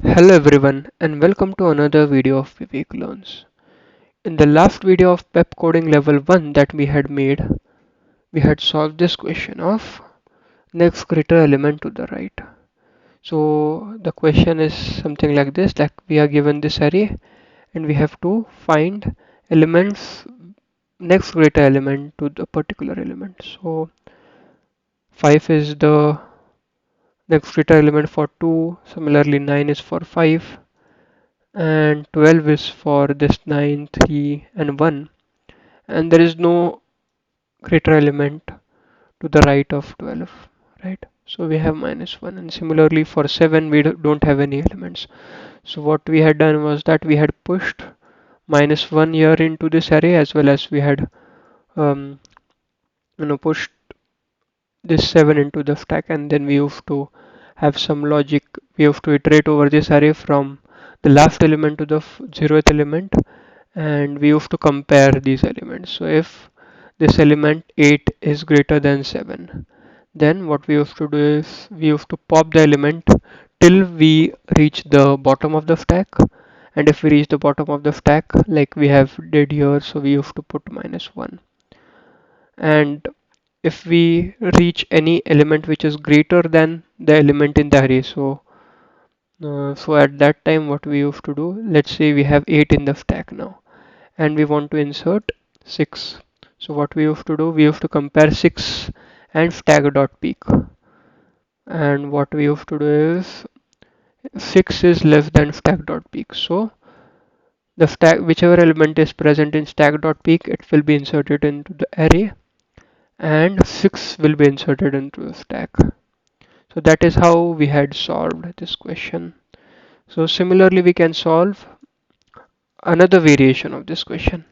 Hello everyone and welcome to another video of Vivek Learns. In the last video of PepCoding Level 1 that we had made, we had solved this question of next greater element to the right. So the question is something like this, like we are given this array and we have to find elements next greater element to the particular element. So 5 is the next greater element for 2, similarly 9 is for 5 and 12 is for this 9, 3 and 1, and there is no greater element to the right of 12, right? So we have -1, and similarly for 7 we don't have any elements. So what we had done was that we had pushed -1 here into this array, as well as we had um, pushed this 7 into the stack, and then we have to have some logic. We have to iterate over this array from the last element to the 0th element, and we have to compare these elements. So if this element 8 is greater than 7, then what we have to do is we have to pop the element till we reach the bottom of the stack, and if we reach the bottom of the stack like we have did here, so we have to put -1, and if we reach any element which is greater than the element in the array, so at that time what we have to do, let's say we have 8 in the stack now and we want to insert 6. So what we have to do, we have to compare 6 and stack.peak, and what we have to do is 6 is less than stack.peak. So the stack, whichever element is present in stack.peak, it will be inserted into the array, and 6 will be inserted into the stack. So that is how we had solved this question. So similarly we can solve another variation of this question,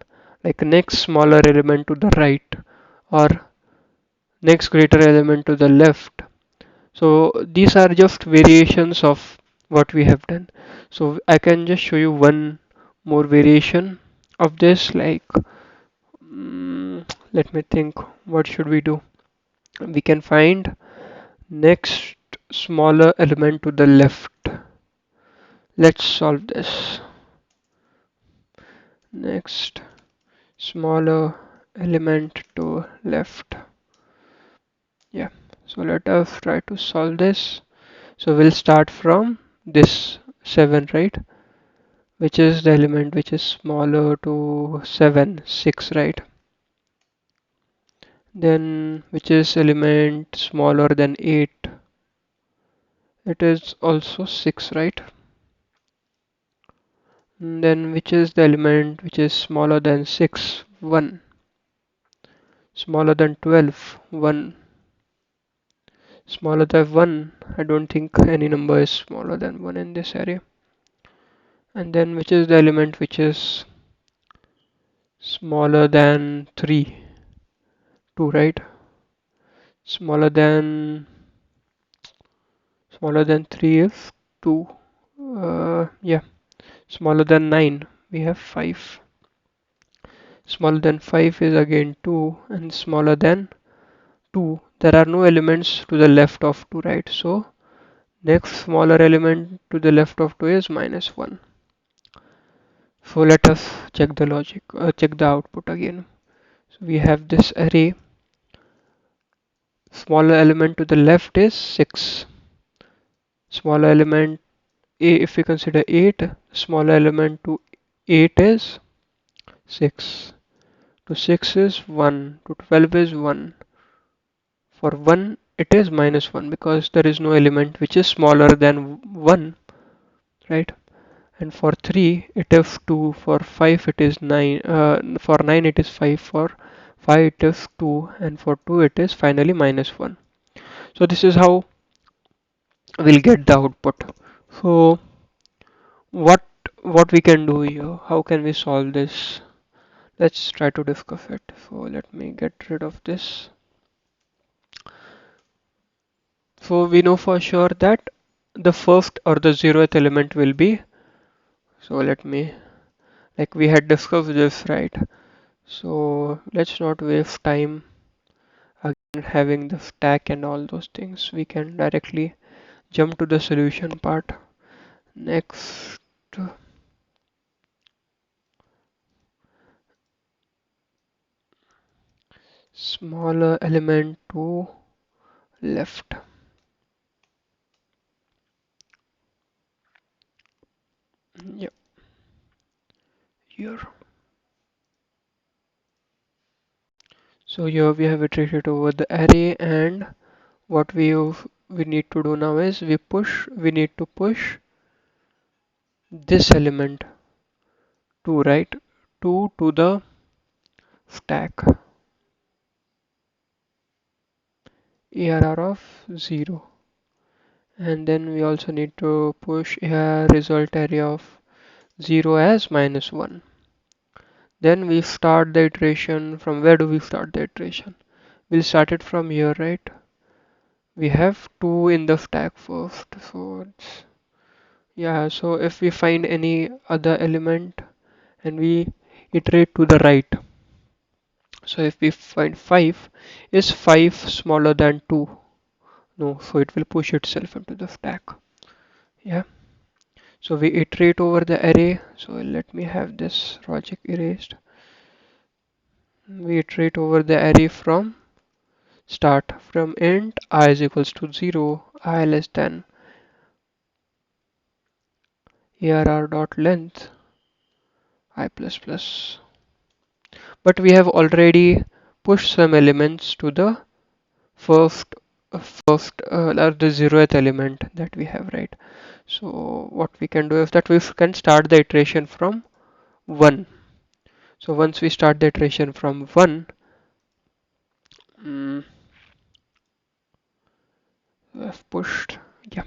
like next smaller element to the right or next greater element to the left. So these are just variations of what we have done. So I can just show you one more variation of this, like let me think, what should we do? We can find next smaller element to the left. Let's solve this. Next smaller element to left. Yeah, so let us try to solve this. So we'll start from this 7, right? Which is the element which is smaller to 7, 6, right? Then which is element smaller than 8? It is also 6, right? And then which is the element which is smaller than 6? 1. Smaller than 12? 1. Smaller than 1? I don't think any number is smaller than 1 in this area. And then which is the element which is smaller than 3? 2, right? Smaller than 3 is 2. Yeah, smaller than 9 we have 5. Smaller than 5 is again 2, and smaller than 2, there are no elements to the left of 2, right? So next smaller element to the left of 2 is -1. So let us check the logic, check the output again. So we have this array. Smaller element to the left is 6. Smaller element, if we consider 8, smaller element to 8 is 6. To 6 is 1. To 12 is 1. For 1 it is -1 because there is no element which is smaller than 1, right? And for 3 it is 2. For 5 it is 9. For 9 it is 5. For 5 it is 2. And for 2 it is finally -1. So this is how we'll get the output. So what what we can do here? How can we solve this? Let's try to discuss it. So let me get rid of this. So we know for sure that the first or the 0th element will be, so let me, like we had discussed this, right? So let's not waste time again having the stack and all those things. We can directly jump to the solution part. Next, smaller element to left. Yep, here. So here we have iterated over the array, and what we need to do now is we need to push this element 2, right? 2 to the stack, ARR of 0. And then we also need to push a result array of 0 as -1. Then we start the iteration. From where do we start the iteration? We'll start it from here, right? We have 2 in the stack first. So it's, yeah, so if we find any other element and we iterate to the right. So if we find 5, is 5 smaller than 2? No, so it will push itself into the stack. Yeah. So we iterate over the array. So let me have this logic erased. We iterate over the array from start, from int I is equals to 0, I less than arr dot length I plus plus. But we have already pushed some elements to the first or the zeroth element that we have, right? So what we can do is that we can start the iteration from 1. So once we start the iteration from 1, mm, we have pushed, yeah.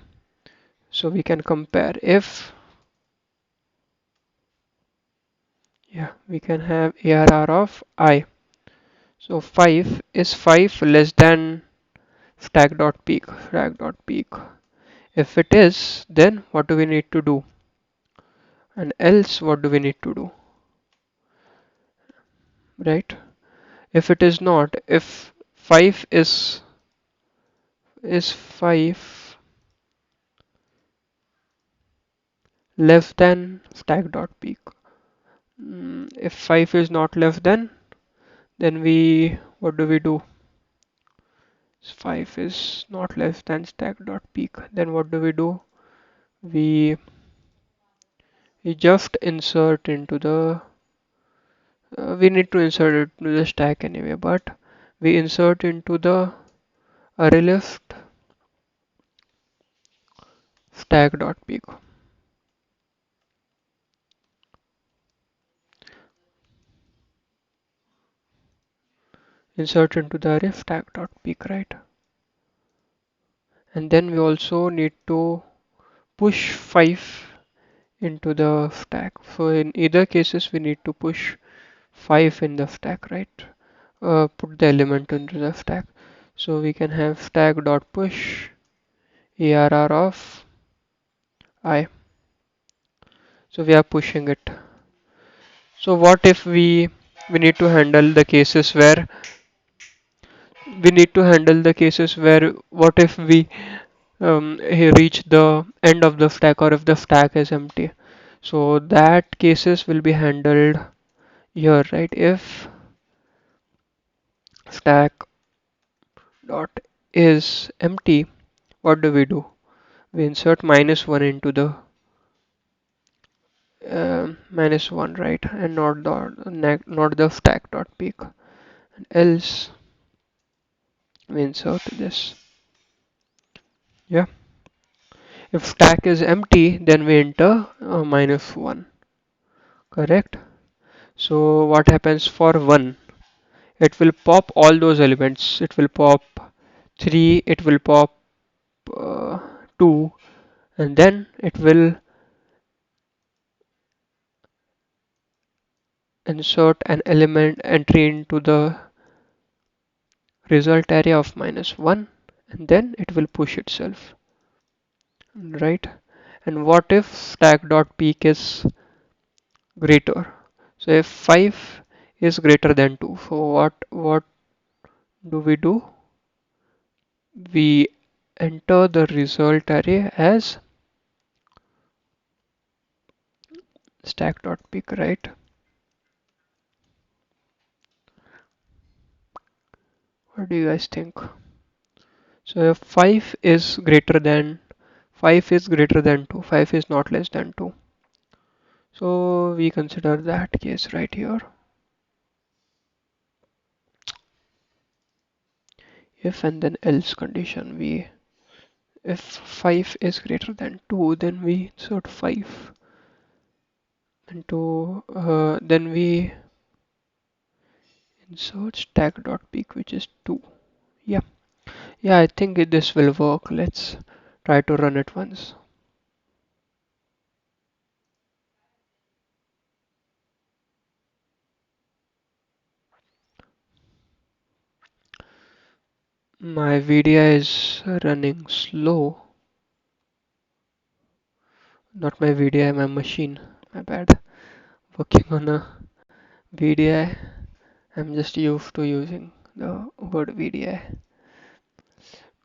So we can compare if, yeah, we can have ARR of I. So 5 is 5 less than stack.peak, stack.peak. If it is, then what do we need to do? And else what do we need to do? Right? If it is not, if 5 is 5 less than stack.peak. If 5 is not less than, then we, what do we do? 5 is not less than stack.peak. Then what do we do? We, we just insert into the, we need to insert it to the stack anyway, but we insert into the array list stack.peak. Insert into the array stack.peak, right? And then we also need to push 5 into the stack. So in either cases we need to push 5 in the stack, right? Put the element into the stack. So we can have stack.push arr of I. So we are pushing it. So what if we need to handle the cases where what if we reach the end of the stack, or if the stack is empty? So that cases will be handled here, right? If stack dot is empty, what do? We insert -1 into the -1, right? And not the stack dot peak. And else we insert this. Yeah. If stack is empty, then we enter -1. Correct? So what happens for 1? It will pop all those elements. It will pop 3, it will pop uh, 2, and then it will insert an element entry into the result array of -1, and then it will push itself, right? And what if stack.peak is greater? So if 5 is greater than 2, so what do? We enter the result array as stack.pick, right? What do you guys think? So if 5 is greater than 2, 5 is not less than 2. So we consider that case right here. If and then else condition, we if 5 is greater than 2, then we insert 5 into then we insert stack.peak, which is 2. Yeah, yeah, I think this will work. Let's try to run it once. My VDI is running slow. Not my VDI, my machine. My bad. Working on a VDI. I'm just used to using the word VDI.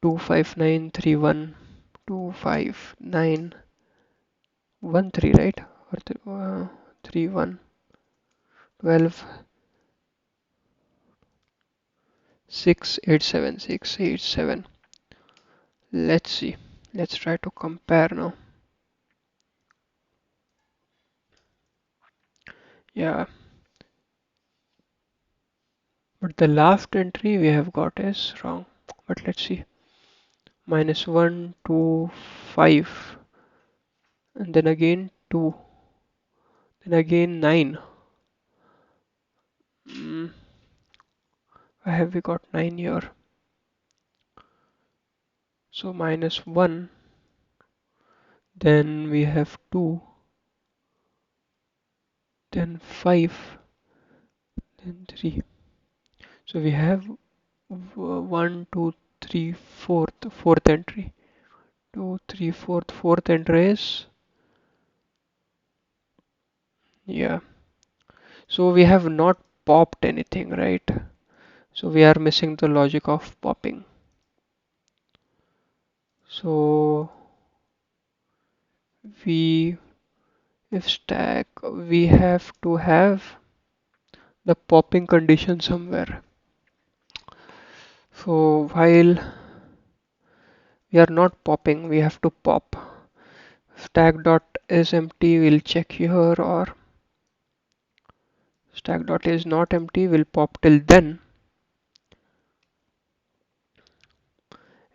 25931 25913, right? Or 31 12 687 687. Let's see. Let's try to compare now. Yeah, but the last entry we have got is wrong. But let's see. -1 2 5, and then again 2, then again 9. mm, why have we got 9 here? So -1, then we have 2, then 5, then 3. So we have 1 2 3 fourth entry. 2 3 fourth entry is, yeah. So we have not popped anything, right? So we are missing the logic of popping. So we if stack, we have to have the popping condition somewhere. So while we are not popping, we have to pop. Stack dot is empty, we'll check here, or stack dot is not empty, we'll pop till then.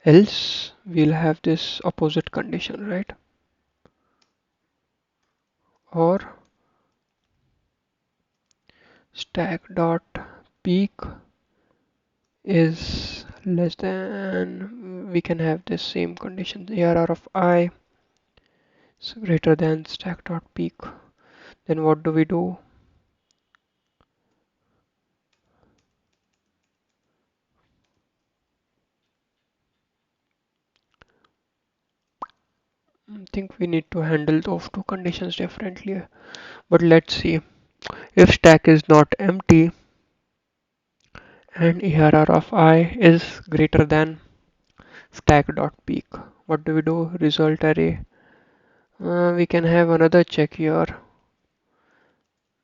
Else we'll have this opposite condition, right? Or stack dot peak is less than, we can have this same condition, ARR of I is greater than stack dot peak. Then what do we do? I think we need to handle those two conditions differently. But let's see. If stack is not empty and ARR of I is greater than stack dot peak, what do we do? Result array. We can have another check here,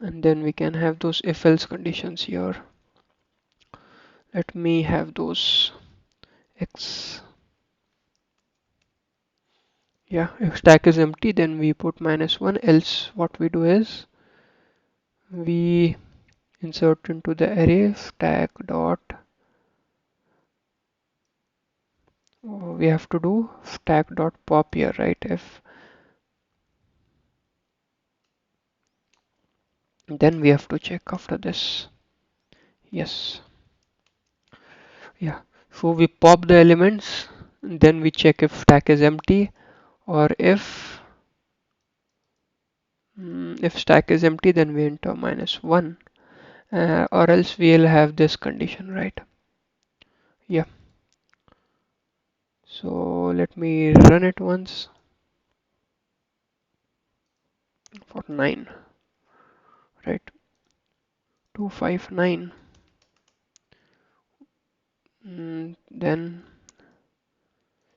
and then we can have those if else conditions here. Let me have those x. Yeah, if stack is empty, then we put -1. Else what we do is we insert into the array stack dot, we have to do stack dot pop here, right? If then we have to check after this. Yes, yeah. So we pop the elements, then we check if stack is empty, or if stack is empty, then we enter -1, or else we'll have this condition, right? Yeah. So let me run it once for 9, right? 259. Then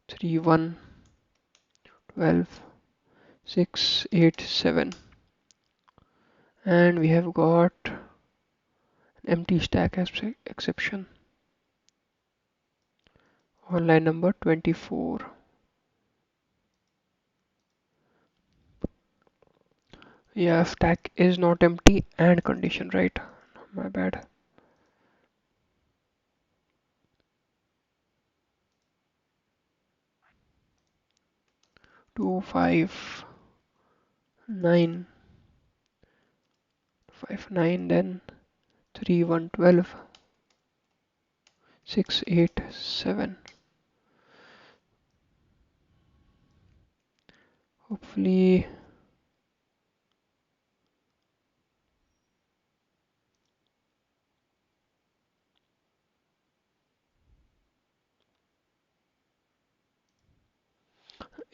3 1 12 6 8 7. And we have got an empty stack exception on line number 24. Yeah, stack is not empty and condition, right? My bad. 2 5 9 5 9, then 3 1 12 6 8 7. Hopefully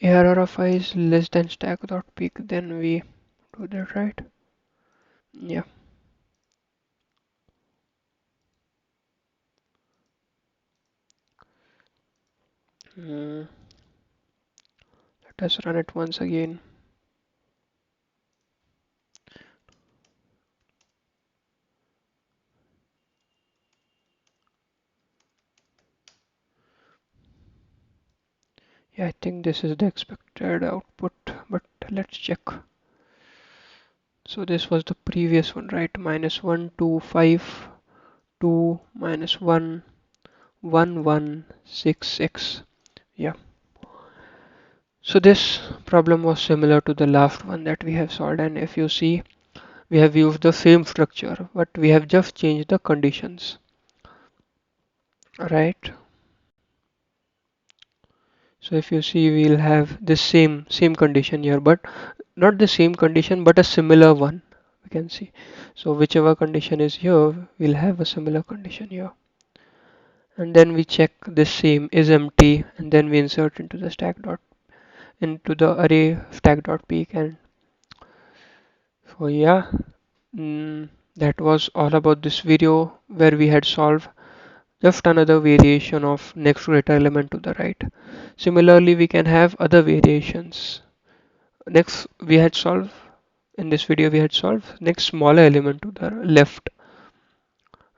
ARR of I is less than stack dot peak, then we do that, right? Yeah. Mm, Let us run it once again. Yeah, I think this is the expected output, but let's check. So this was the previous one, right? Minus 1 2 5 2 minus 1 1 1 6 6. Yeah. So this problem was similar to the last one that we have solved, and if you see, we have used the same structure, but we have just changed the conditions, right? So if you see, we'll have this same condition here, but not the same condition, but a similar one. We can see. So whichever condition is here, we'll have a similar condition here. And then we check this same is empty, and then we insert into the stack dot into the array stack dot peak. And so yeah, that was all about this video where we had solved just another variation of next greater element to the right. Similarly, we can have other variations. Next, we had solved in this video, we had solved next smaller element to the left,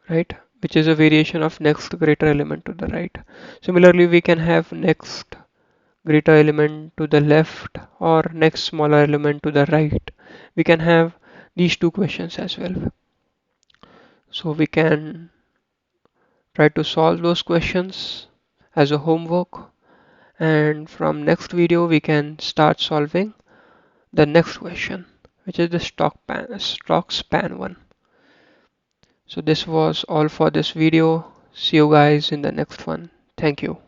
right? Which is a variation of next greater element to the right. Similarly, we can have next greater element to the left or next smaller element to the right. We can have these two questions as well. So we can try to solve those questions as a homework, and from next video we can start solving the next question, which is the stock span one. So this was all for this video. See you guys in the next one. Thank you.